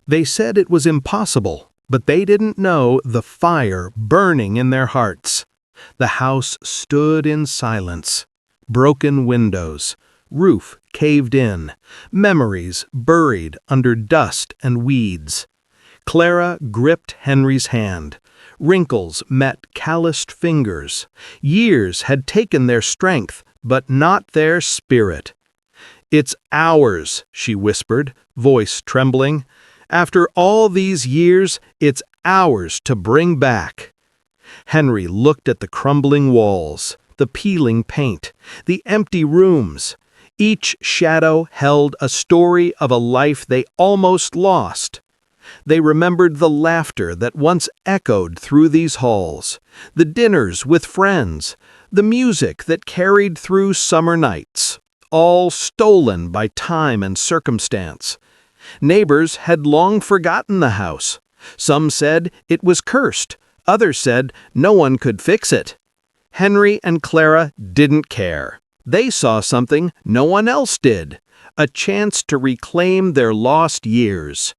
They said it was impossible, but they didn't know the fire burning in their hearts. The house stood in silence. Broken windows, roof caved in, memories buried under dust and weeds. Clara gripped Henry's hand. Wrinkles met calloused fingers. Years had taken their strength, but not their spirit. "It's ours," she whispered, voice trembling. "After all these years, it's ours to bring back." Henry looked at the crumbling walls, the peeling paint, the empty rooms. Each shadow held a story of a life they almost lost. They remembered the laughter that once echoed through these halls, the dinners with friends, the music that carried through summer nights, all stolen by time and circumstance. Neighbors had long forgotten the house. Some said it was cursed, others said no one could fix it. Henry and Clara didn't care. They saw something no one else did, a chance to reclaim their lost years.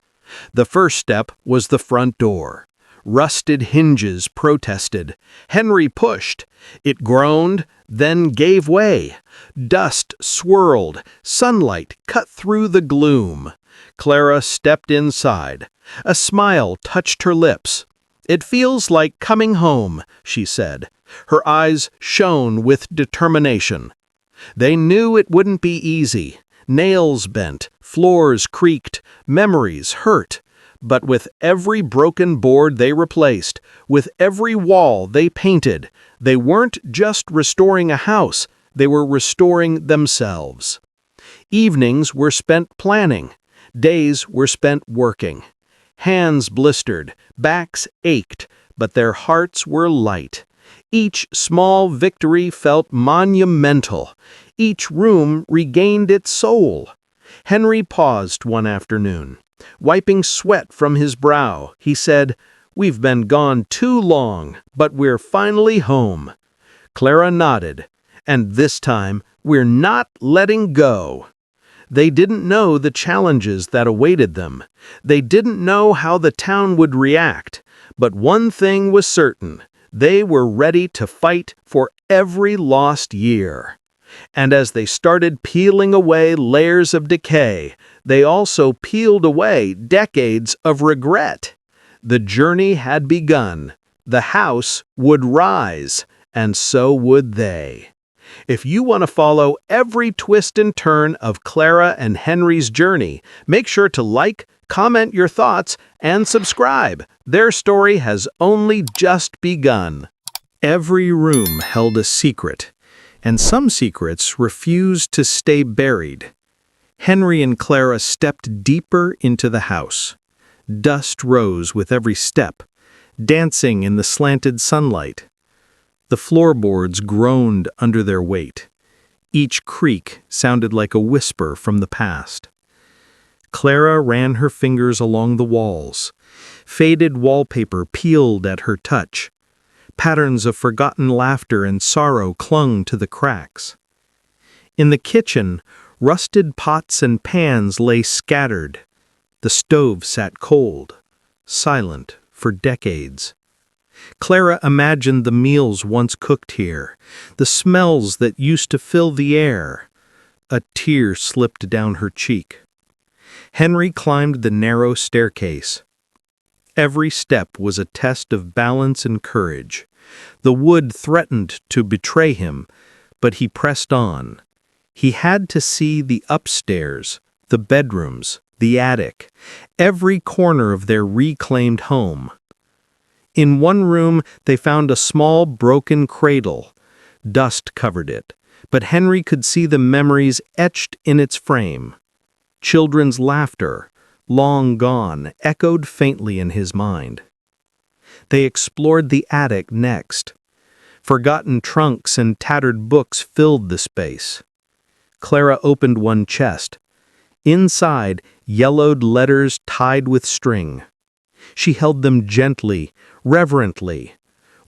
The first step was the front door. Rusted hinges protested. Henry pushed. It groaned, then gave way. Dust swirled. Sunlight cut through the gloom. Clara stepped inside. A smile touched her lips. "It feels like coming home," she said. Her eyes shone with determination. They knew it wouldn't be easy. Nails bent, floors creaked, memories hurt. But with every broken board they replaced, with every wall they painted, they weren't just restoring a house, they were restoring themselves. Evenings were spent planning. Days were spent working. Hands blistered, backs ached, but their hearts were light. Each small victory felt monumental. Each room regained its soul. Henry paused one afternoon. Wiping sweat from his brow, he said, "We've been gone too long, but we're finally home." Clara nodded. "And this time, we're not letting go." They didn't know the challenges that awaited them. They didn't know how the town would react. But one thing was certain. They were ready to fight for every lost year. And as they started peeling away layers of decay, they also peeled away decades of regret. The journey had begun. The house would rise, and so would they. If you want to follow every twist and turn of Clara and Henry's journey, make sure to like, comment your thoughts, and subscribe. Their story has only just begun. Every room held a secret, and some secrets refused to stay buried. Henry and Clara stepped deeper into the house. Dust rose with every step, dancing in the slanted sunlight. The floorboards groaned under their weight. Each creak sounded like a whisper from the past. Clara ran her fingers along the walls. Faded wallpaper peeled at her touch. Patterns of forgotten laughter and sorrow clung to the cracks. In the kitchen, rusted pots and pans lay scattered. The stove sat cold, silent for decades. Clara imagined the meals once cooked here, the smells that used to fill the air. A tear slipped down her cheek. Henry climbed the narrow staircase. Every step was a test of balance and courage. The wood threatened to betray him, but he pressed on. He had to see the upstairs, the bedrooms, the attic, every corner of their reclaimed home. In one room, they found a small broken cradle. Dust covered it, but Henry could see the memories etched in its frame. Children's laughter, long gone, echoed faintly in his mind. They explored the attic next. Forgotten trunks and tattered books filled the space. Clara opened one chest. Inside, yellowed letters tied with string. She held them gently, reverently.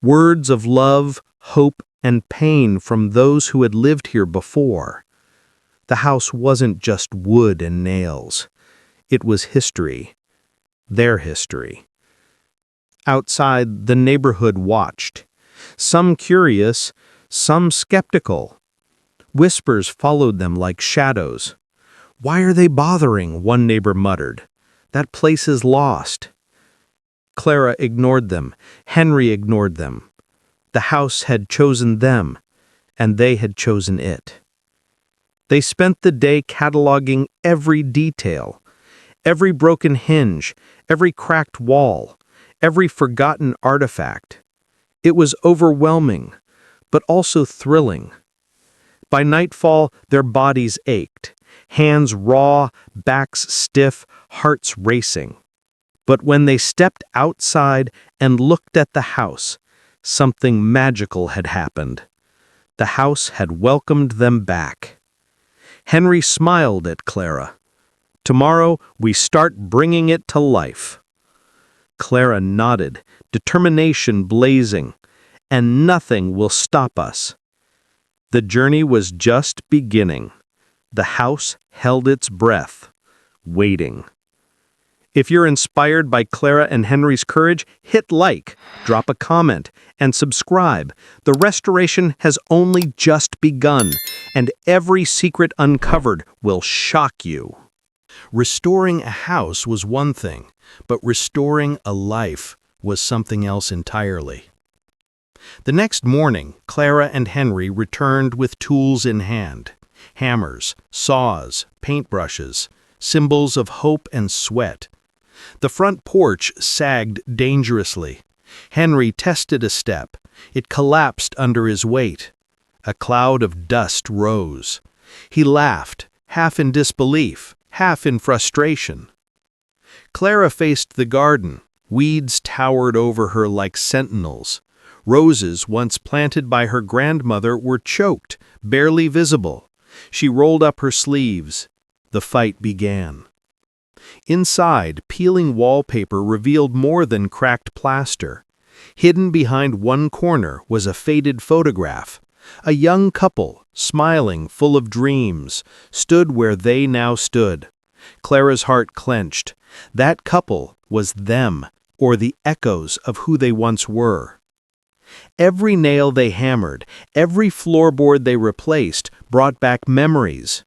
Words of love, hope, and pain from those who had lived here before. The house wasn't just wood and nails. It was history. their history. Outside, the neighborhood watched, some curious, some skeptical. Whispers followed them like shadows. "Why are they bothering?" one neighbor muttered. "That place is lost." Clara ignored them. Henry ignored them. The house had chosen them, and they had chosen it. They spent the day cataloging every detail, every broken hinge, every cracked wall, every forgotten artifact. It was overwhelming, but also thrilling. By nightfall, their bodies ached, hands raw, backs stiff, hearts racing. But when they stepped outside and looked at the house, something magical had happened. The house had welcomed them back. Henry smiled at Clara. "Tomorrow, we start bringing it to life." Clara nodded, determination blazing. "And nothing will stop us." The journey was just beginning. The house held its breath, waiting. If you're inspired by Clara and Henry's courage, hit like, drop a comment, and subscribe. The restoration has only just begun, and every secret uncovered will shock you. Restoring a house was one thing, but restoring a life was something else entirely. The next morning, Clara and Henry returned with tools in hand: hammers, saws, paintbrushes, symbols of hope and sweat. The front porch sagged dangerously. Henry tested a step. It collapsed under his weight. A cloud of dust rose. He laughed, half in disbelief, half in frustration. Clara faced the garden. Weeds towered over her like sentinels. Roses once planted by her grandmother were choked, barely visible. She rolled up her sleeves. The fight began. Inside, peeling wallpaper revealed more than cracked plaster. Hidden behind one corner was a faded photograph. A young couple, smiling, full of dreams, stood where they now stood. Clara's heart clenched. That couple was them, or the echoes of who they once were. Every nail they hammered, every floorboard they replaced, brought back memories.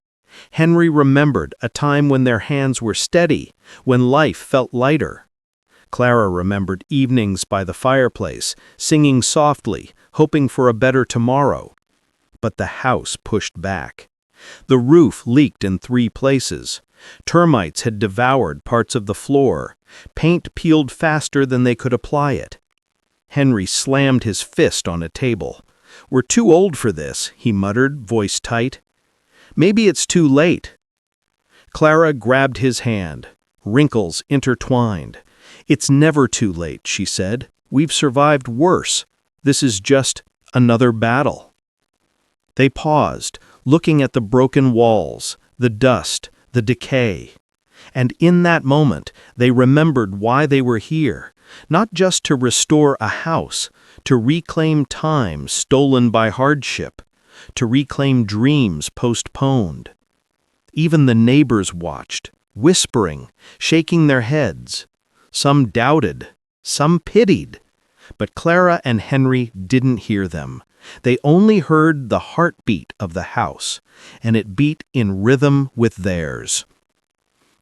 Henry remembered a time when their hands were steady, when life felt lighter. Clara remembered evenings by the fireplace, singing softly, hoping for a better tomorrow. But the house pushed back. The roof leaked in 3 places. Termites had devoured parts of the floor. Paint peeled faster than they could apply it. Henry slammed his fist on a table. "We're too old for this," he muttered, voice tight. "Maybe it's too late." Clara grabbed his hand. Wrinkles intertwined. "It's never too late," she said. "We've survived worse. This is just another battle." They paused, looking at the broken walls, the dust, the decay. And in that moment, they remembered why they were here, not just to restore a house, to reclaim time stolen by hardship, to reclaim dreams postponed. Even the neighbors watched, whispering, shaking their heads. Some doubted, some pitied. But Clara and Henry didn't hear them. They only heard the heartbeat of the house, and it beat in rhythm with theirs.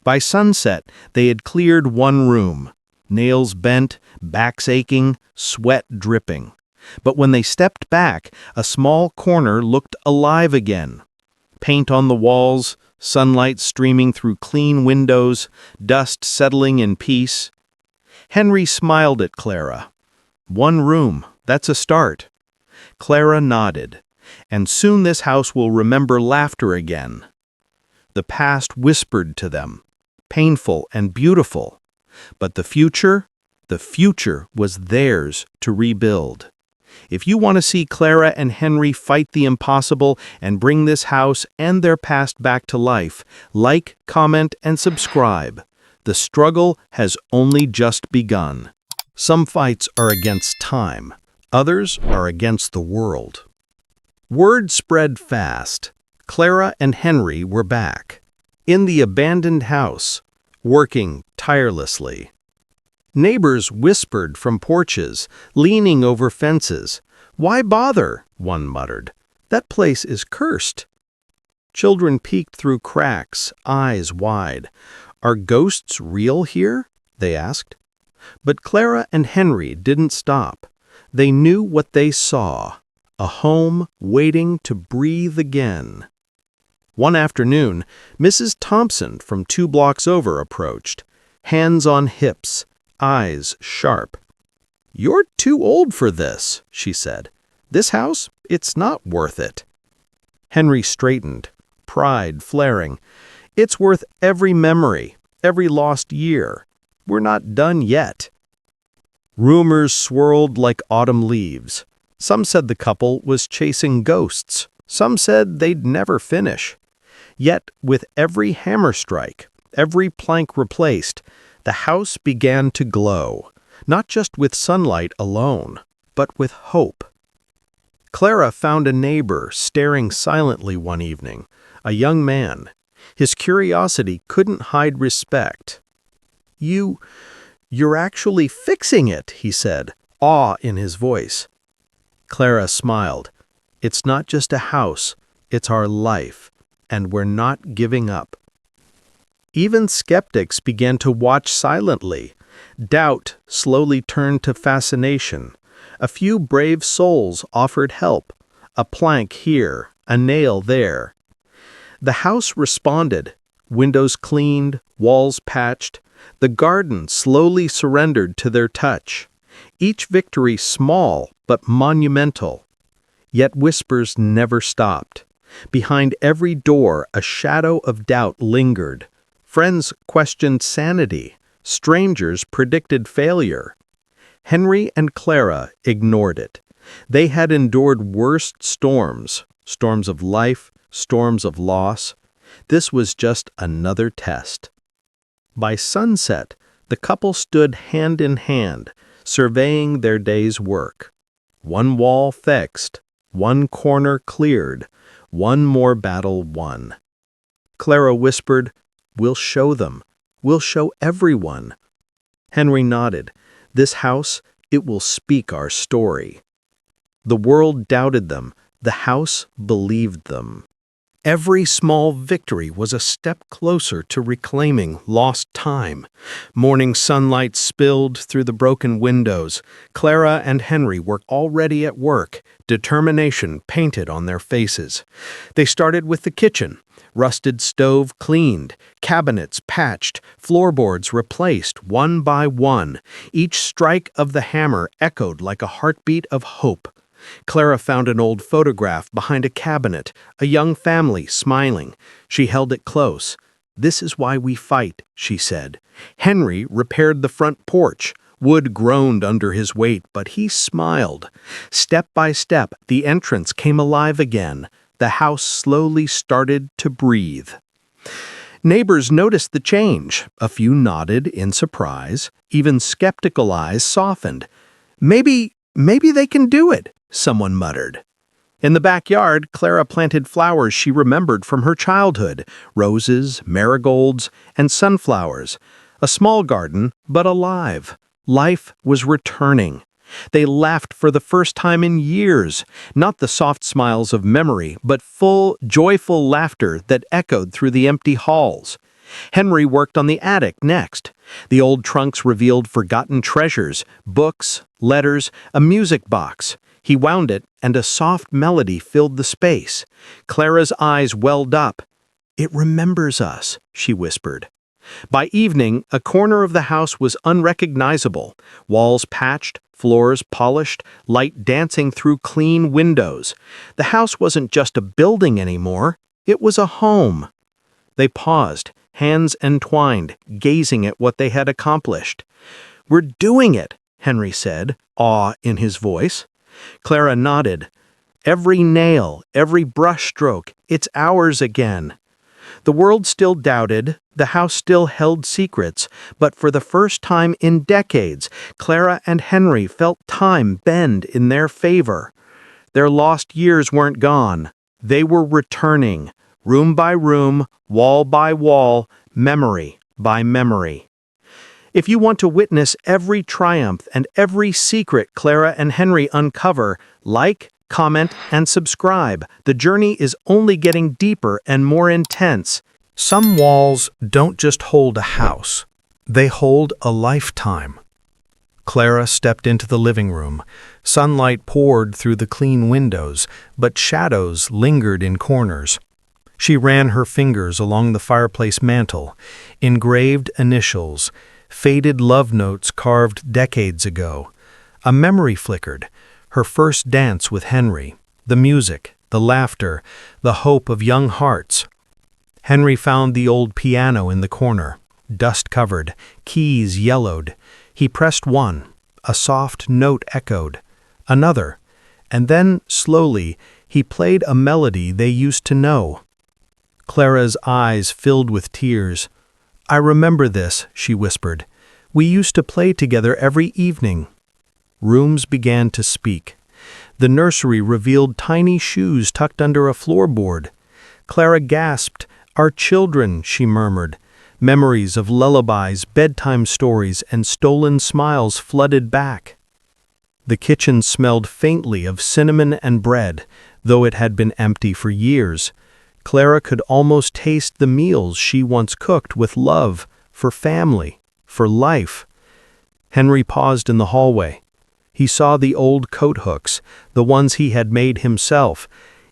By sunset, they had cleared one room, nails bent, backs aching, sweat dripping. But when they stepped back, a small corner looked alive again. Paint on the walls, sunlight streaming through clean windows, dust settling in peace. Henry smiled at Clara. "One room, that's a start." Clara nodded. "And soon this house will remember laughter again." The past whispered to them, painful and beautiful. But the future was theirs to rebuild. If you want to see Clara and Henry fight the impossible and bring this house and their past back to life, like, comment, and subscribe. The struggle has only just begun. Some fights are against time. Others are against the world. Word spread fast. Clara and Henry were back, in the abandoned house, working tirelessly. Neighbors whispered from porches, leaning over fences. "Why bother?" one muttered. "That place is cursed." Children peeked through cracks, eyes wide. "Are ghosts real here?" they asked. But Clara and Henry didn't stop. They knew what they saw, a home waiting to breathe again. One afternoon, Mrs. Thompson from 2 blocks over approached, hands on hips, eyes sharp. "You're too old for this," she said. "This house, it's not worth it." Henry straightened, pride flaring. "It's worth every memory, every lost year. We're not done yet." Rumors swirled like autumn leaves. Some said the couple was chasing ghosts. Some said they'd never finish. Yet, with every hammer strike, every plank replaced, the house began to glow, not just with sunlight alone, but with hope. Clara found a neighbor staring silently one evening, a young man. His curiosity couldn't hide respect. You're actually fixing it," he said, awe in his voice. Clara smiled. "It's not just a house, it's our life, and we're not giving up." Even skeptics began to watch silently. Doubt slowly turned to fascination. A few brave souls offered help, a plank here, a nail there. The house responded, windows cleaned, walls patched. The garden slowly surrendered to their touch. Each victory small but monumental. Yet whispers never stopped. Behind every door a shadow of doubt lingered. Friends questioned sanity. Strangers predicted failure. Henry and Clara ignored it. They had endured worse storms, storms of life, storms of loss. This was just another test. By sunset, the couple stood hand in hand, surveying their day's work. One wall fixed, one corner cleared, one more battle won. Clara whispered, "We'll show them. We'll show everyone." Henry nodded. "This house, it will speak our story." The world doubted them. The house believed them. Every small victory was a step closer to reclaiming lost time. Morning sunlight spilled through the broken windows. Clara and Henry were already at work, determination painted on their faces. They started with the kitchen. Rusted stove cleaned, cabinets patched, floorboards replaced one by one. Each strike of the hammer echoed like a heartbeat of hope. Clara found an old photograph behind a cabinet, a young family smiling. She held it close. "This is why we fight," she said. Henry repaired the front porch. Wood groaned under his weight, but he smiled. Step by step, the entrance came alive again. The house slowly started to breathe. Neighbors noticed the change. A few nodded in surprise. Even skeptical eyes softened. Maybe they can do it," someone muttered. In the backyard, Clara planted flowers she remembered from her childhood, roses, marigolds, and sunflowers. A small garden, but alive. Life was returning. They laughed for the first time in years, not the soft smiles of memory, but full, joyful laughter that echoed through the empty halls. Henry worked on the attic next. The old trunks revealed forgotten treasures, books, letters, a music box. He wound it, and a soft melody filled the space. Clara's eyes welled up. "It remembers us," she whispered. By evening, a corner of the house was unrecognizable. Walls patched, floors polished, light dancing through clean windows. The house wasn't just a building anymore. It was a home. They paused, hands entwined, gazing at what they had accomplished. "We're doing it," Henry said, awe in his voice. Clara nodded. "Every nail, every brushstroke, it's ours again." The world still doubted, the house still held secrets, but for the first time in decades, Clara and Henry felt time bend in their favor. Their lost years weren't gone. They were returning, room by room, wall by wall, memory by memory. If you want to witness every triumph and every secret Clara and Henry uncover, like, comment, and subscribe. The journey is only getting deeper and more intense. Some walls don't just hold a house, they hold a lifetime. Clara stepped into the living room. Sunlight poured through the clean windows, but shadows lingered in corners. She ran her fingers along the fireplace mantel, engraved initials, faded love notes carved decades ago. A memory flickered, her first dance with Henry, the music, the laughter, the hope of young hearts. Henry found the old piano in the corner, dust-covered, keys yellowed. He pressed one, a soft note echoed, another, and then, slowly, he played a melody they used to know. Clara's eyes filled with tears. "I remember this," she whispered. "We used to play together every evening." Rooms began to speak. The nursery revealed tiny shoes tucked under a floorboard. Clara gasped. "Our children," she murmured. Memories of lullabies, bedtime stories, and stolen smiles flooded back. The kitchen smelled faintly of cinnamon and bread, though it had been empty for years. Clara could almost taste the meals she once cooked with love, for family, for life. Henry paused in the hallway. He saw the old coat hooks, the ones he had made himself.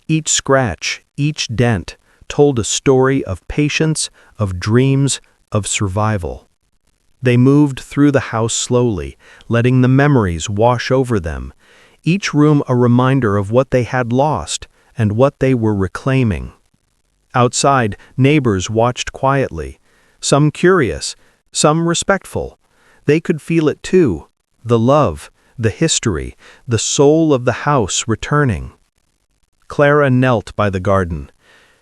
Each scratch, each dent, told a story of patience, of dreams, of survival. They moved through the house slowly, letting the memories wash over them, each room a reminder of what they had lost and what they were reclaiming. Outside, neighbors watched quietly, some curious, some respectful. They could feel it too, the love, the history, the soul of the house returning. Clara knelt by the garden.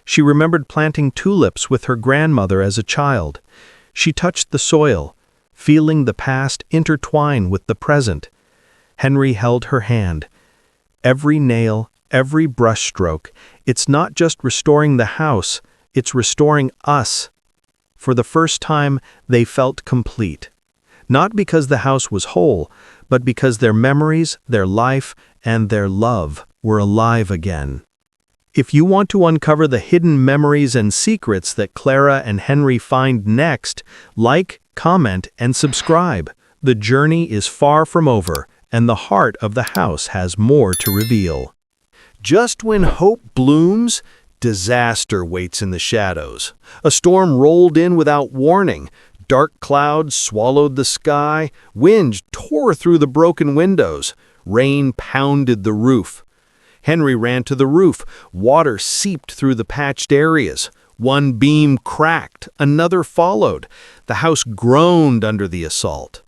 She remembered planting tulips with her grandmother as a child. She touched the soil, feeling the past intertwine with the present. Henry held her hand. Every nail, every brushstroke, it's not just restoring the house, it's restoring us. For the first time, they felt complete. Not because the house was whole, but because their memories, their life, and their love were alive again. If you want to uncover the hidden memories and secrets that Clara and Henry find next, like, comment, and subscribe. The journey is far from over, and the heart of the house has more to reveal. Just when hope blooms, disaster waits in the shadows. A storm rolled in without warning. Dark clouds swallowed the sky. Wind tore through the broken windows. Rain pounded the roof. Henry ran to the roof. Water seeped through the patched areas. One beam cracked, another followed. The house groaned under the assault.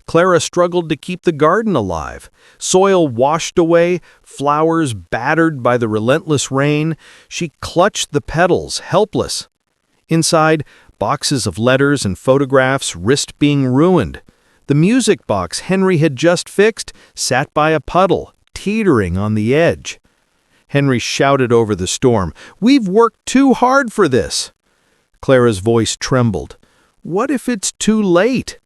Clara struggled to keep the garden alive. Soil washed away, flowers battered by the relentless rain. She clutched the petals, helpless. Inside, boxes of letters and photographs risked being ruined. The music box Henry had just fixed sat by a puddle, teetering on the edge. Henry shouted over the storm, "We've worked too hard for this." Clara's voice trembled. What if it's too late?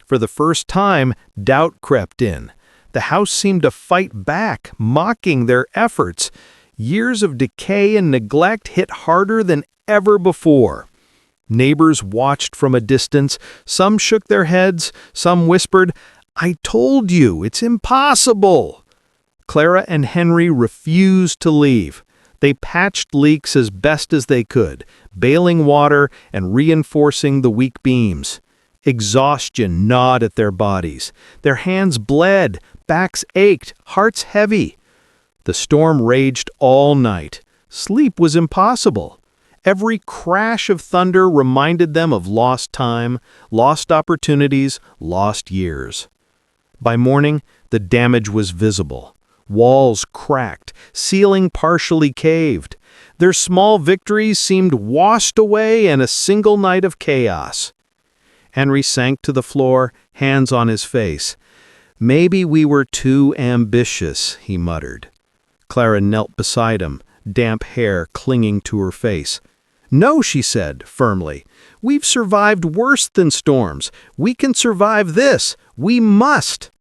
For the first time, doubt crept in. The house seemed to fight back, mocking their efforts. Years of decay and neglect hit harder than ever before. Neighbors watched from a distance. Some shook their heads, some whispered, "I told you, it's impossible." Clara and Henry refused to leave. They patched leaks as best as they could, bailing water and reinforcing the weak beams. Exhaustion gnawed at their bodies. Their hands bled, backs ached, hearts heavy. The storm raged all night. Sleep was impossible. Every crash of thunder reminded them of lost time, lost opportunities, lost years. By morning, the damage was visible. Walls cracked, ceiling partially caved. Their small victories seemed washed away in a single night of chaos. Henry sank to the floor, hands on his face. "Maybe we were too ambitious," he muttered. Clara knelt beside him, damp hair clinging to her face. "No," she said, firmly. "We've survived worse than storms. We can survive this. We must."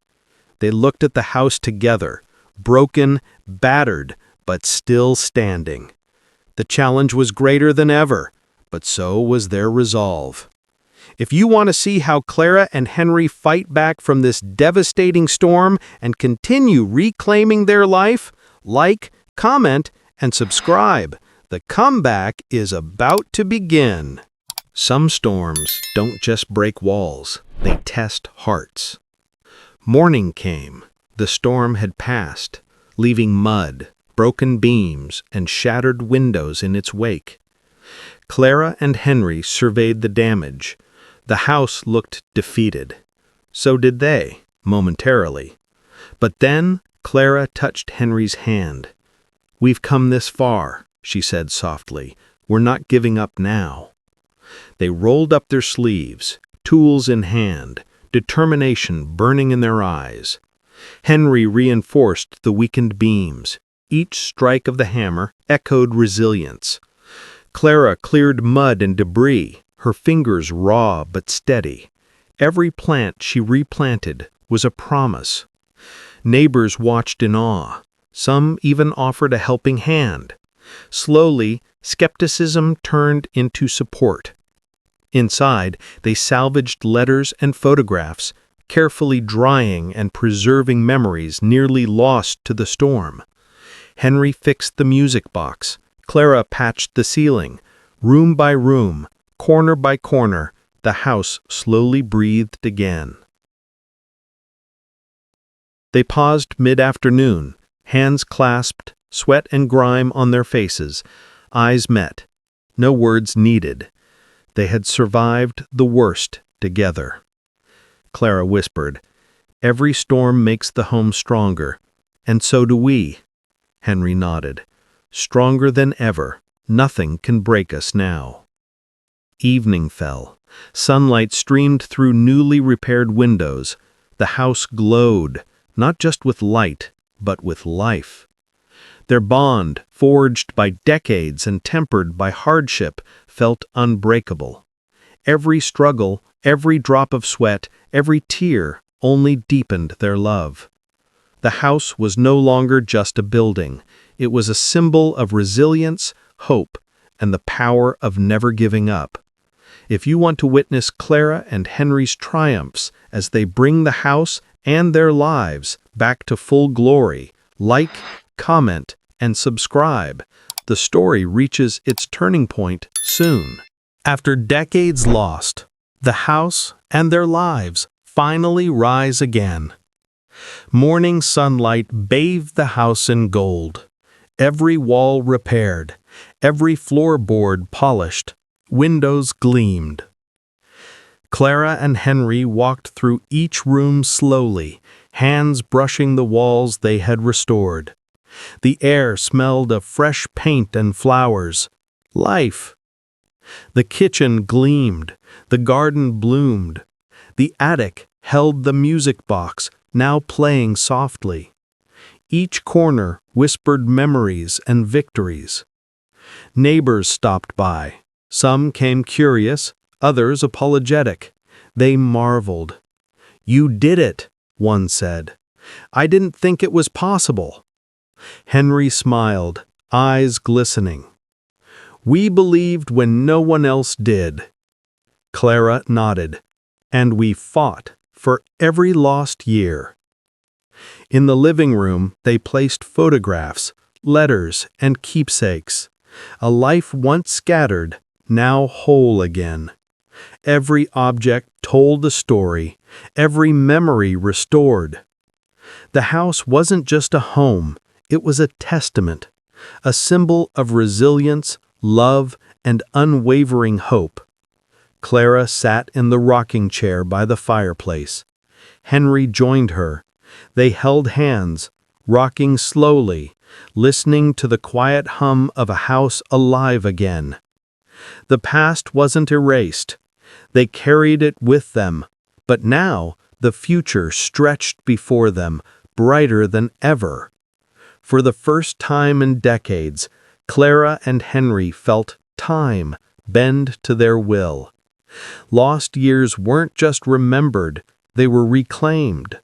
They looked at the house together, broken, battered, but still standing. The challenge was greater than ever, but so was their resolve. If you want to see how Clara and Henry fight back from this devastating storm and continue reclaiming their life, like, comment, and subscribe. The comeback is about to begin. Some storms don't just break walls, they test hearts. Morning came. The storm had passed, leaving mud, broken beams, and shattered windows in its wake. Clara and Henry surveyed the damage. The house looked defeated. So did they, momentarily. But then Clara touched Henry's hand. "We've come this far," she said softly. "We're not giving up now." They rolled up their sleeves, tools in hand, determination burning in their eyes. Henry reinforced the weakened beams. Each strike of the hammer echoed resilience. Clara cleared mud and debris, her fingers raw but steady. Every plant she replanted was a promise. Neighbors watched in awe. Some even offered a helping hand. Slowly, skepticism turned into support. Inside, they salvaged letters and photographs, carefully drying and preserving memories nearly lost to the storm. Henry fixed the music box. Clara patched the ceiling. Room by room, corner by corner, the house slowly breathed again. They paused mid-afternoon, hands clasped, sweat and grime on their faces, eyes met. No words needed. They had survived the worst together. Clara whispered, "Every storm makes the home stronger, and so do we." Henry nodded. "Stronger than ever. Nothing can break us now." Evening fell. Sunlight streamed through newly repaired windows. The house glowed, not just with light, but with life. Their bond, forged by decades and tempered by hardship, felt unbreakable. Every struggle, every drop of sweat, every tear only deepened their love. The house was no longer just a building. It was a symbol of resilience, hope, and the power of never giving up. If you want to witness Clara and Henry's triumphs as they bring the house and their lives back to full glory, like, comment, and subscribe. The story reaches its turning point soon. After decades lost, the house and their lives finally rise again. Morning sunlight bathed the house in gold. Every wall repaired, every floorboard polished, windows gleamed. Clara and Henry walked through each room slowly, hands brushing the walls they had restored. The air smelled of fresh paint and flowers. Life. The kitchen gleamed, the garden bloomed. The attic held the music box, now playing softly. Each corner whispered memories and victories. Neighbors stopped by. Some came curious, others apologetic. They marveled. "You did it," one said. "I didn't think it was possible." Henry smiled, eyes glistening. "We believed when no one else did." Clara nodded. "And we fought for every lost year." In the living room, they placed photographs, letters, and keepsakes. A life once scattered, now whole again. Every object told a story, every memory restored. The house wasn't just a home, it was a testament, a symbol of resilience, love, and unwavering hope. Clara sat in the rocking chair by the fireplace. Henry joined her. They held hands, rocking slowly, listening to the quiet hum of a house alive again. The past wasn't erased. They carried it with them, but now the future stretched before them, brighter than ever. For the first time in decades, Clara and Henry felt time bend to their will. Lost years weren't just remembered, they were reclaimed.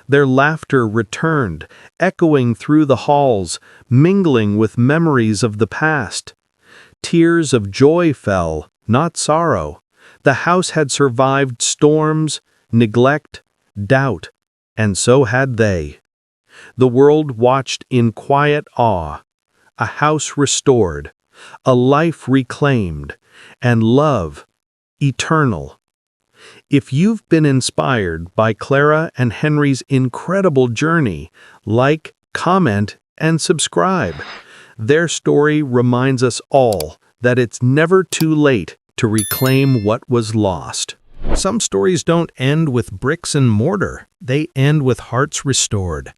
Their laughter returned, echoing through the halls, mingling with memories of the past. Tears of joy fell, not sorrow. The house had survived storms, neglect, doubt, and so had they. The world watched in quiet awe, a house restored, a life reclaimed, and love eternal. If you've been inspired by Clara and Henry's incredible journey, like, comment, and subscribe. Their story reminds us all that it's never too late to reclaim what was lost. Some stories don't end with bricks and mortar, they end with hearts restored.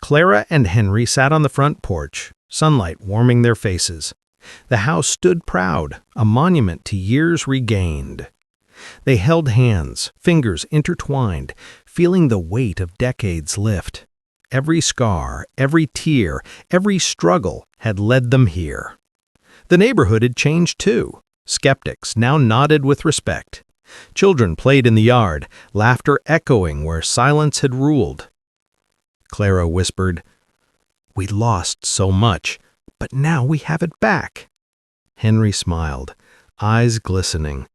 Clara and Henry sat on the front porch, sunlight warming their faces. The house stood proud, a monument to years regained. They held hands, fingers intertwined, feeling the weight of decades lift. Every scar, every tear, every struggle had led them here. The neighborhood had changed too. Skeptics now nodded with respect. Children played in the yard, laughter echoing where silence had ruled. Clara whispered, "We lost so much, but now we have it back." Henry smiled, eyes glistening,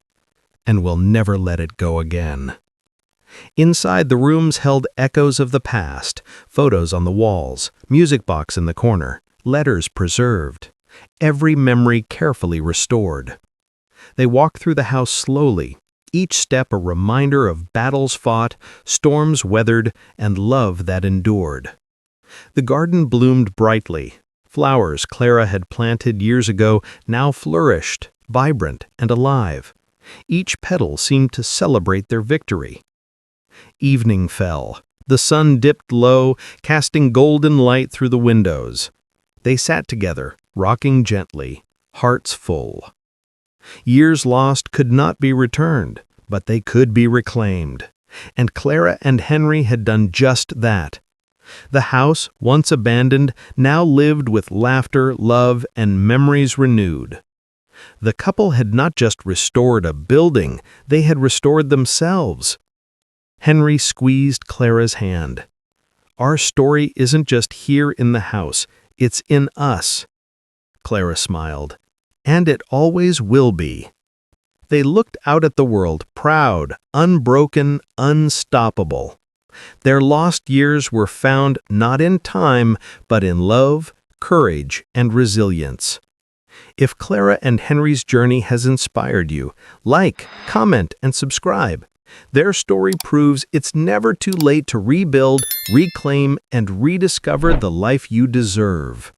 "And we'll never let it go again." Inside, the rooms held echoes of the past, photos on the walls, music box in the corner, letters preserved, every memory carefully restored. They walked through the house slowly, each step a reminder of battles fought, storms weathered, and love that endured. The garden bloomed brightly. Flowers Clara had planted years ago now flourished, vibrant and alive. Each petal seemed to celebrate their victory. Evening fell. The sun dipped low, casting golden light through the windows. They sat together, rocking gently, hearts full. Years lost could not be returned, but they could be reclaimed. And Clara and Henry had done just that. The house, once abandoned, now lived with laughter, love, and memories renewed. The couple had not just restored a building, they had restored themselves. Henry squeezed Clara's hand. "Our story isn't just here in the house, it's in us." Clara smiled. "And it always will be." They looked out at the world, proud, unbroken, unstoppable. Their lost years were found not in time, but in love, courage, and resilience. If Clara and Henry's journey has inspired you, like, comment, and subscribe. Their story proves it's never too late to rebuild, reclaim, and rediscover the life you deserve.